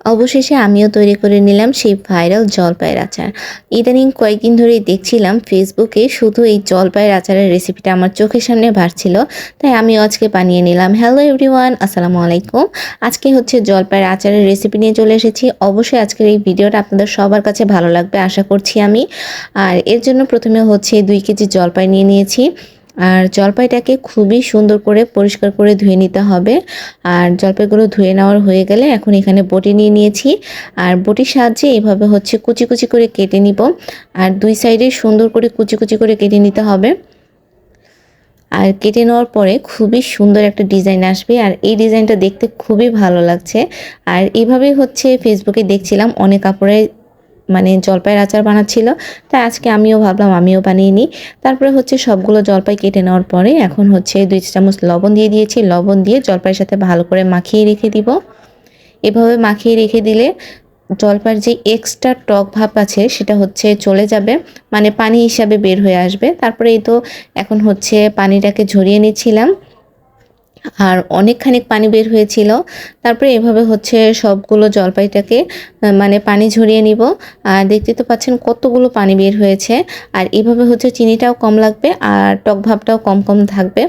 অবশেষে আমিও তৈরি করে নিলাম সেই ভাইরাল জলপাইয়ের আচার। ইদানিং কয়েকদিন ধরেই দেখছিলাম ফেসবুকে শুধু এই জলপাইয়ের আচারের রেসিপিটা আমার চোখের সামনে ভাসছিল। তাই আমিও আজকে বানিয়ে নিলাম। হ্যালো এভরিওয়ান, আসসালামু আলাইকুম। আজকে হচ্ছে জলপাইয়ের আচারের রেসিপি নিয়ে চলে এসেছি। অবশ্যই আজকের এই ভিডিওটা আপনাদের সবার কাছে ভালো লাগবে আশা করছি আমি। আর এর জন্য প্রথমে হচ্ছে 2 কেজি জলপাই নিয়ে নিয়েছি। আর জলপাইটাকে খুবই সুন্দর করে পরিষ্কার করে ধুয়ে নিতে হবে। আর জলপাইগুলো ধুয়ে নেওয়ার হয়ে গেলে এখন এখানে বটি নিয়ে নিয়েছি। আর বটির সাহায্যে এভাবে হচ্ছে কুচি কুচি করে কেটে নিব। আর দুই সাইডে সুন্দর করে কুচি কুচি করে কেটে নিতে হবে। আর কেটে নেওয়ার পরে খুবই সুন্দর একটা ডিজাইন আসবে। আর এই ডিজাইনটা দেখতে খুবই ভালো লাগছে। আর এইভাবেই হচ্ছে ফেসবুকে দেখছিলাম অনেক আপুরাই মানে জলপাইয়ের আচার বানাচ্ছিল। তাই আজকে আমিও ভাবলাম আমিও বানিয়ে নিই। তারপরে হচ্ছে সবগুলো জলপাই কেটে নেওয়ার পরে এখন হচ্ছে 2 চামচ লবণ দিয়ে দিয়েছি। লবণ দিয়ে জলপাইয়ের সাথে ভালো করে মাখিয়ে রেখে দিব। এভাবে মাখিয়ে রেখে দিলে জলপাইয়ের যে এক্সট্রা টক ভাব আছে সেটা হচ্ছে চলে যাবে, মানে পানি হিসাবে বের হয়ে আসবে। তারপরে এই তো এখন হচ্ছে পানিটাকে ঝরিয়ে নিচ্ছিলাম। আর অনেকখানি পানি বের হয়েছিল। তারপরে এভাবে হচ্ছে সবগুলো জলপাইটাকে মানে পানি ঝরিয়ে নিব। আর দেখতে তো পাচ্ছেন কতগুলো পানি বের হয়েছে। আর এভাবে হচ্ছে চিনিটাও কম লাগবে আর টক ভাবটাও কম কম থাকবে।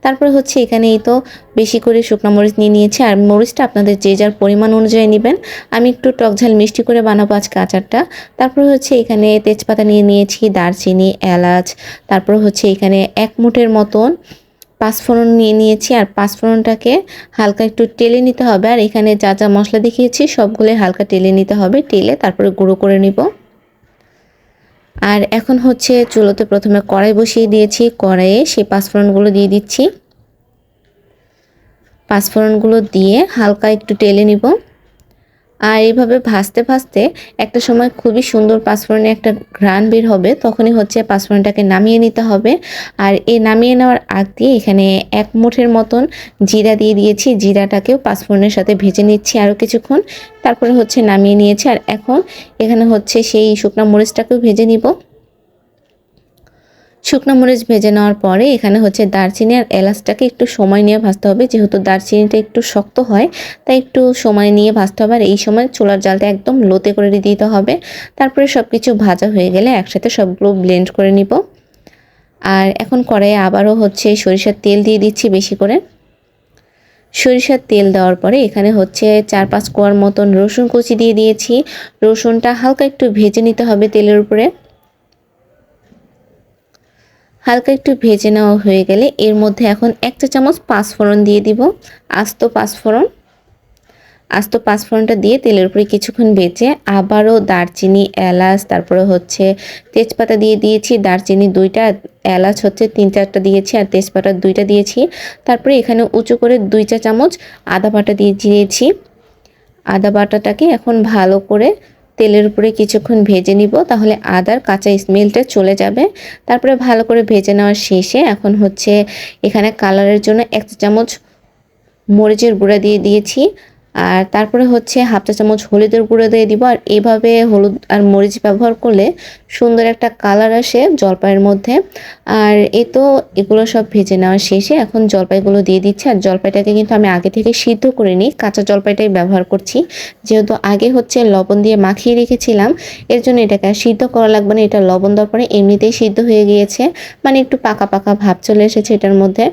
তারপরে হচ্ছে এখানে এই তো বেশি করে শুকনো মরিচ নিয়ে নিয়েছি। আর মরিচটা আপনাদের যে যার পরিমাণ অনুযায়ী নেবেন। আমি একটু টক ঝাল মিষ্টি করে বানাবো আজকে আচারটা। তারপরে হচ্ছে এখানে তেজপাতা নিয়ে নিয়েছি, দারচিনি, এলাচ। তারপরে হচ্ছে এখানে 1 মুঠের মতন পাঁচফোড়ন নিয়ে নিয়েছি। আর পাঁচফোড়নটাকে হালকা একটু টেলে নিতে হবে। আর এখানে যা যা মশলা দেখিয়েছি সবগুলো হালকা টেলে নিতে হবে। টেলে তারপরে গুঁড়ো করে নিব। আর এখন হচ্ছে চুলোতে প্রথমে কড়াই বসিয়ে দিয়েছি। কড়াইয়ে সেই পাঁচফোড়নগুলো দিয়ে দিচ্ছি। পাঁচফোড়নগুলো দিয়ে হালকা একটু টেলে নিব। আর এইভাবে ভাজতে ভাজতে একটা সময় খুবই সুন্দর পাঁচফোড়নে একটা ঘ্রাণ বের হবে, তখনই হচ্ছে পাঁচফোড়নটাকে নামিয়ে নিতে হবে। আর এই নামিয়ে নেওয়ার আগ দিয়ে এখানে 1 মুঠের মতন জিরা দিয়ে দিয়েছি। জিরাটাকেও পাঁচফোড়নের সাথে ভেজে নিচ্ছি আরও কিছুক্ষণ। তারপরে হচ্ছে নামিয়ে নিয়েছি। আর এখন এখানে হচ্ছে সেই শুকনো মরিচটাকেও ভেজে নিব। শুকনো মরিচ ভেজে নেওয়ার পরে এখানে হচ্ছে দারচিনি আর এলাচটাকে একটু সময় নিয়ে ভাজতে হবে, যেহেতু দারচিনিটা একটু শক্ত হয় তাই একটু সময় নিয়ে ভাজতে হবে। আর এই সময় চুলার জালটা একদম লোতে করে দিতে হবে। তারপরে সব কিছু ভাজা হয়ে গেলে একসাথে সবগুলো ব্লেন্ড করে নিব। আর এখন কড়াইয়ে আবারও হচ্ছে সরিষার তেল দিয়ে দিচ্ছি বেশি করে। সরিষার তেল দেওয়ার পরে এখানে হচ্ছে 4-5 কোয়ার মতন রসুন কুচি দিয়ে দিয়েছি। রসুনটা হালকা একটু ভেজে নিতে হবে তেলের উপরে। হালকা একটু ভেজে নেওয়া হয়ে গেলে এর মধ্যে এখন 1 চা চামচ পাঁচফোড়ন দিয়ে দিব। আস্ত পাঁচফোড়ন। আস্ত পাঁচফোড়নটা দিয়ে তেলের উপরে কিছুক্ষণ ভেজে আবারও দারচিনি, এলাচ, তারপরে হচ্ছে তেজপাতা দিয়ে দিয়েছি। দারচিনি 2টা, এলাচ হচ্ছে 3-4টা দিয়েছি আর তেজপাতা 2টা দিয়েছি। তারপরে এখানে উঁচু করে 2 চা চামচ আদা বাটা দিয়ে দিয়েছি। আদা বাটাটাকে এখন ভালো করে তেলের উপরে কিছুক্ষণ ভেজে নিব, তাহলে আদার কাঁচা স্মেলটা চলে যাবে। তারপরে ভালো করে ভেজে নেওয়ার শেষে এখন হচ্ছে এখানে কালারের জন্য 1 চা চামচ মরিচের গুঁড়া দিয়ে দিয়েছি। আর তারপরে হচ্ছে 1/2 চা চামচ হলুদের গুঁড়ো দিয়ে দিব। আর এইভাবে হলুদ আর মরিচ ব্যবহার করলে সুন্দর একটা কালার আসে জলপাইয়ের মধ্যে। আর এই তো এগুলো সব ভেজে নেওয়ার শেষে এখন জলপাইগুলো দিয়ে দিচ্ছি। আর জলপাইটাকে কিন্তু আমি আগে থেকে সিদ্ধ করে নিই, কাঁচা জলপাইটাই ব্যবহার করছি। যেহেতু আগে হচ্ছে লবণ দিয়ে মাখিয়ে রেখেছিলাম, এর জন্য এটাকে আর সিদ্ধ করা লাগবে না। এটা লবণ দেওয়ার পরে এমনিতেই সিদ্ধ হয়ে গিয়েছে, মানে একটু পাকা পাকা ভাব চলে এসেছে এটার মধ্যে।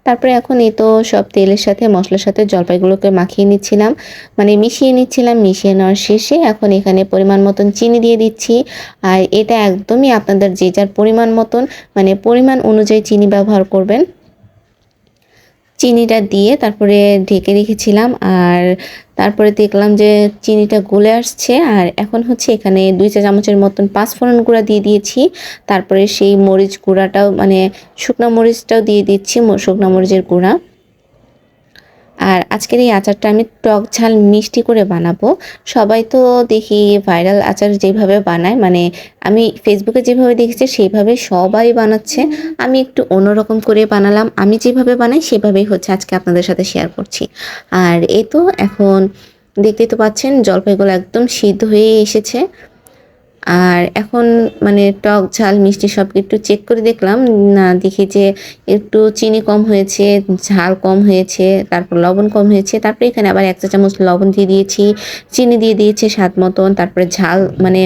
তারপরে এখন এই তো সব তেলের সাথে মশলার সাথে জলপাইগুলোকে মাখিয়ে নিচ্ছিলাম, মানে মিশিয়ে নিচ্ছিলাম। মিশিয়ে নেওয়ার শেষে এখন এখানে পরিমাণ মতন চিনি দিয়ে দিচ্ছি। আর এটা একদমই আপনাদের যে যার পরিমাণ মতন, মানে পরিমাণ অনুযায়ী চিনি ব্যবহার করবেন। চিনিটা দিয়ে তারপরে ঢেকে রেখেছিলাম। আর তারপরে দেখলাম যে চিনিটা গলে আসছে। আর এখন হচ্ছে এখানে 2 চা চামচের মতন পাঁচফোড়ন গুঁড়া দিয়ে দিয়েছি। তারপরে সেই মরিচ গুঁড়াটাও, মানে শুকনো মরিচটাও দিয়ে দিচ্ছি, শুকনো মরিচের গুঁড়া। আর আজকের এই আচারটা আমি টক ঝাল মিষ্টি করে বানাবো। সবাই তো দেখি ভাইরাল আচার যেভাবে বানায়, মানে আমি ফেসবুকে যেভাবে দেখেছি সেইভাবে সবাই বানাচ্ছে। আমি একটু অন্যরকম করে বানালাম। আমি যেভাবে বানাই সেভাবেই হচ্ছে আজকে আপনাদের সাথে শেয়ার করছি। আর এই তো এখন দেখতেই তো পাচ্ছেন জলপাইগুলো একদম সিদ্ধ হয়ে এসেছে। আর এখন মানে টক ঝাল মিষ্টি সব একটু চেক করে দেখলাম, না দেখি যে একটু চিনি কম হয়েছে, ঝাল কম হয়েছে, তারপর লবণ কম হয়েছে। তারপরে এখানে আবার ১ চা চামচ লবণ দিয়ে দিয়েছি, চিনি দিয়ে দিয়েছি স্বাদ মতন, তারপরে ঝাল মানে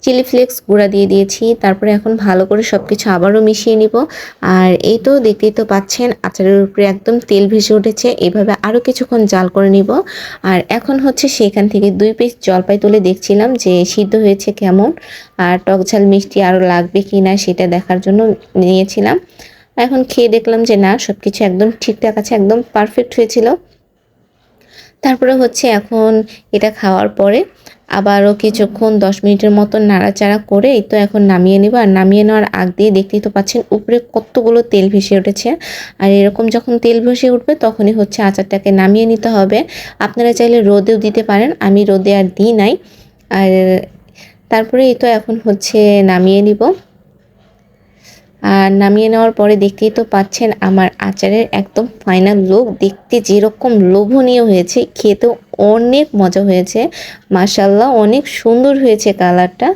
চিলি ফ্লেক্স গুঁড়া দিয়ে দিয়েছি। তারপরে এখন ভালো করে সবকিছু আবারও মিশিয়ে নিব। আর এই তো দেখতেই তো পাচ্ছেন আচারের উপরে একদম তেল ভেসে উঠেছে। এভাবে আরও কিছুক্ষণ জাল করে নিব। আর এখন হচ্ছে সেখান থেকে ২ পিস জলপাই তুলে দেখছিলাম যে সিদ্ধ হয়েছে কেমন, আর টক ঝাল মিষ্টি আরও লাগবে কি না সেটা দেখার জন্য নিয়েছিলাম। এখন খেয়ে দেখলাম যে না, সবকিছু একদম ঠিকঠাক আছে, একদম পারফেক্ট হয়েছিল। তারপরে হচ্ছে এখন এটা খাওয়ার পরে আবারও কিছুক্ষণ ১০ মিনিটের মতো নাড়াচাড়া করে এই তো এখন নামিয়ে নিব। আর নামিয়ে নেওয়ার আগ দিয়ে দেখতেই তো পাচ্ছেন উপরে কতগুলো তেল ভেসে উঠেছে। আর এরকম যখন তেল ভেসে উঠবে তখনই হচ্ছে আচারটাকে নামিয়ে নিতে হবে। আপনারা চাইলে রোদেও দিতে পারেন, আমি রোদে আর দিই নাই। আর তারপরে এই তো এখন হচ্ছে নামিয়ে নিব। আর নামিয়ে নেওয়ার পরে দেখতেই তো পাচ্ছেন আমার আচারের একদম ফাইনাল লুক। দেখতে যেরকম লোভনীয় হয়েছে, খেতেও অনেক মজা হয়েছে। মাশাআল্লাহ, অনেক সুন্দর হয়েছে কালারটা।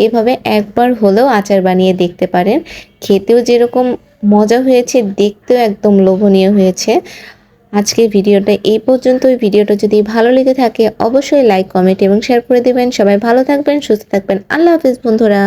এভাবে একবার হলেও আচার বানিয়ে দেখতে পারেন। খেতেও যেরকম মজা হয়েছে, দেখতেও একদম লোভনীয় হয়েছে। আজকের ভিডিওটা এই পর্যন্তই। ভিডিওটা যদি ভালো লেগে থাকে অবশ্যই লাইক, কমেন্ট এবং শেয়ার করে দেবেন। সবাই ভালো থাকবেন, সুস্থ থাকবেন। আল্লাহ হাফেজ বন্ধুরা।